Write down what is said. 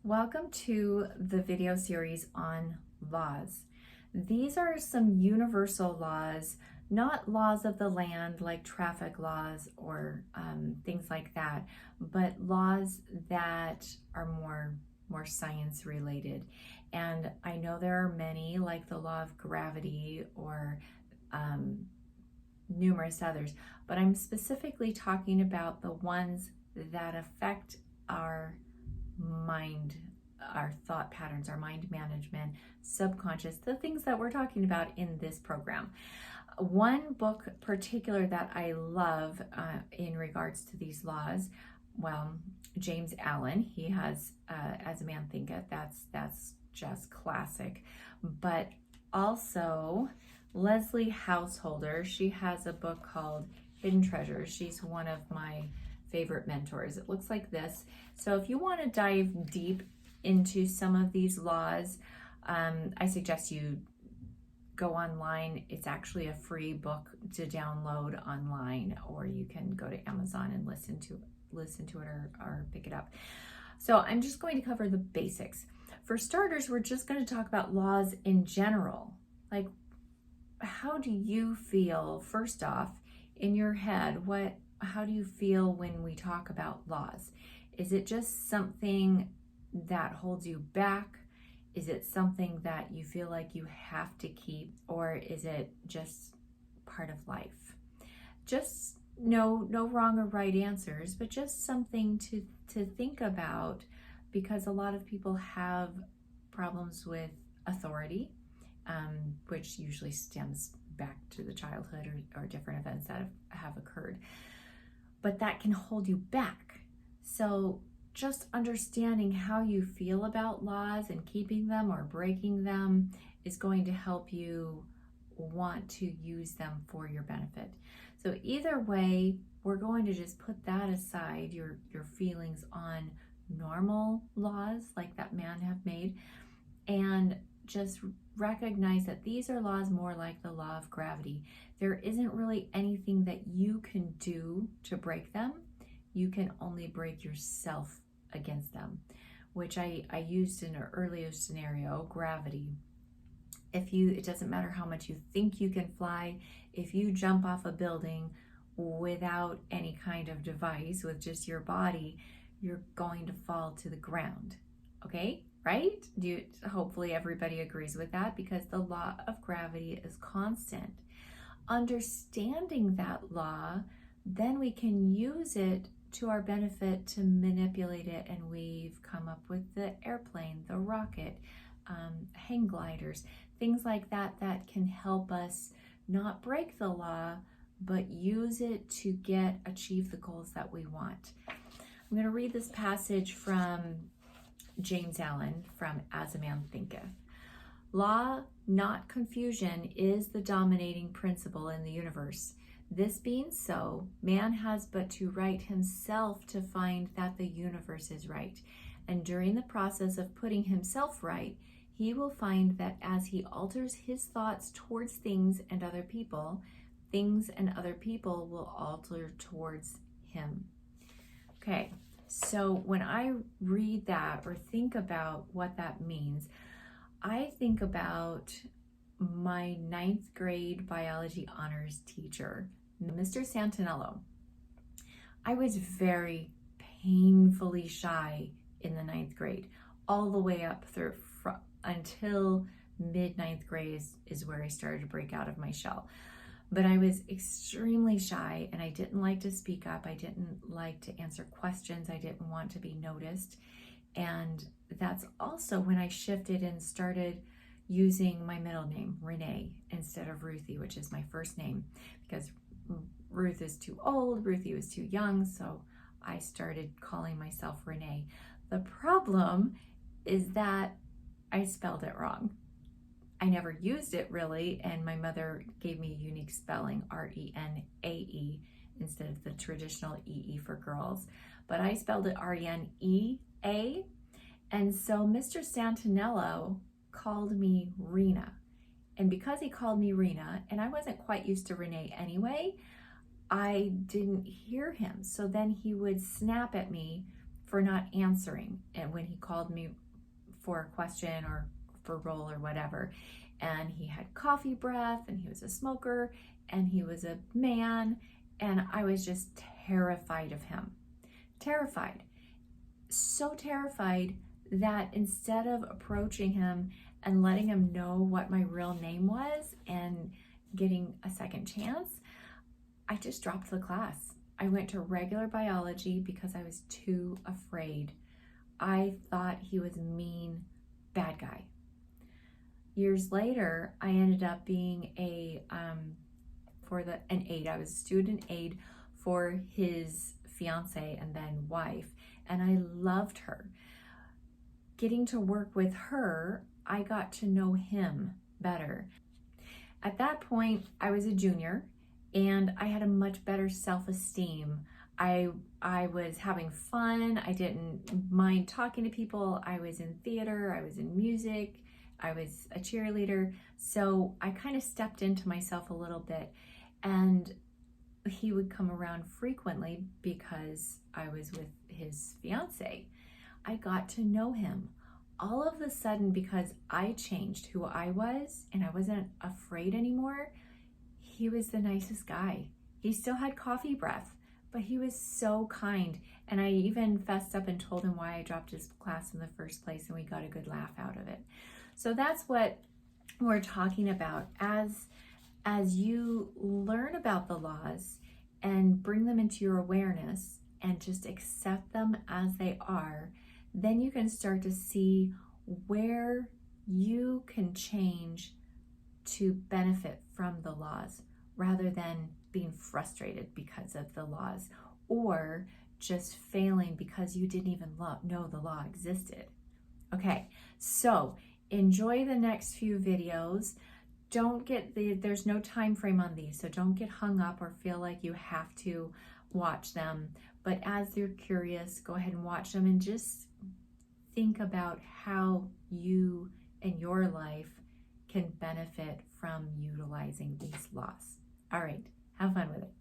Welcome to the video series on laws. These are some universal laws, not laws of the land like traffic laws or things like that, but laws that are more science related. And I know there are many, like the law of gravity or numerous others, but I'm specifically talking about the ones that affect our mind, our thought patterns, our mind management, subconscious, the things that we're talking about in this program. One book particular that I love in regards to these laws, well, James Allen, he has As a Man Thinketh, that's just classic. But also Leslie Householder, she has a book called Hidden Treasures. She's one of my favorite mentors. It looks like this. So if you want to dive deep into some of these laws, I suggest you go online. It's actually a free book to download online, or you can go to Amazon and listen to it or pick it up. So I'm just going to cover the basics. For starters, we're just going to talk about laws in general. Like, how do you feel, first off, in your head? How do you feel when we talk about laws? Is it just something that holds you back? Is it something that you feel like you have to keep, or is it just part of life? Just no wrong or right answers, but just something to think about, because a lot of people have problems with authority, which usually stems back to the childhood or different events that have occurred. But that can hold you back. So just understanding how you feel about laws and keeping them or breaking them is going to help you want to use them for your benefit. So either way, we're going to just put that aside, your feelings on normal laws like that man have made, and just recognize that these are laws more like the law of gravity. There isn't really anything that you can do to break them. You can only break yourself against them, which I used in an earlier scenario, gravity. It doesn't matter how much you think you can fly, if you jump off a building without any kind of device, with just your body, you're going to fall to the ground. Okay? Right? Hopefully everybody agrees with that, because the law of gravity is constant. Understanding that law, then we can use it to our benefit to manipulate it, and we've come up with the airplane, the rocket, hang gliders, things like that can help us not break the law, but use it to achieve the goals that we want. I'm going to read this passage from James Allen from As a Man Thinketh. Law, not confusion, is the dominating principle in the universe. This being so, man has but to right himself to find that the universe is right. And during the process of putting himself right, he will find that as he alters his thoughts towards things and other people will alter towards him. Okay. So when I read that or think about what that means, I think about my 9th grade biology honors teacher, Mr. Santinello. I was very painfully shy in the 9th grade, all the way up through until mid 9th grade is where I started to break out of my shell. But I was extremely shy, and I didn't like to speak up. I didn't like to answer questions. I didn't want to be noticed. And that's also when I shifted and started using my middle name, Renae, instead of Ruthie, which is my first name, because Ruth is too old, Ruthie was too young, so I started calling myself Renae. The problem is that I spelled it wrong. I never used it really, and my mother gave me a unique spelling, R-E-N-A-E, instead of the traditional E-E for girls. But I spelled it R-E-N-E-A, and so Mr. Santinello called me Rena. And because he called me Rena, and I wasn't quite used to Renae anyway, I didn't hear him. So then he would snap at me for not answering, and when he called me for a question or for roll or whatever. And he had coffee breath, and he was a smoker, and he was a man, and I was just terrified of him. Terrified. So terrified that instead of approaching him and letting him know what my real name was and getting a second chance, I just dropped the class. I went to regular biology because I was too afraid. I thought he was a mean, bad guy. Years later, I ended up being an aide. I was a student aide for his fiance and then wife, and I loved her. Getting to work with her, I got to know him better. At that point, I was a junior, and I had a much better self-esteem. I was having fun. I didn't mind talking to people. I was in theater. I was in music. I was a cheerleader. So I kind of stepped into myself a little bit, and he would come around frequently because I was with his fiance. I got to know him. All of a sudden, because I changed who I was and I wasn't afraid anymore, he was the nicest guy. He still had coffee breath, but he was so kind. And I even fessed up and told him why I dropped his class in the first place, and we got a good laugh out of it. So that's what we're talking about. As you learn about the laws and bring them into your awareness and just accept them as they are, then you can start to see where you can change to benefit from the laws rather than being frustrated because of the laws or just failing because you didn't even know the law existed. Okay, so enjoy the next few videos. There's no time frame on these, so don't get hung up or feel like you have to watch them. But as you're curious, go ahead and watch them and just think about how you in your life can benefit from utilizing these laws. All right, have fun with it.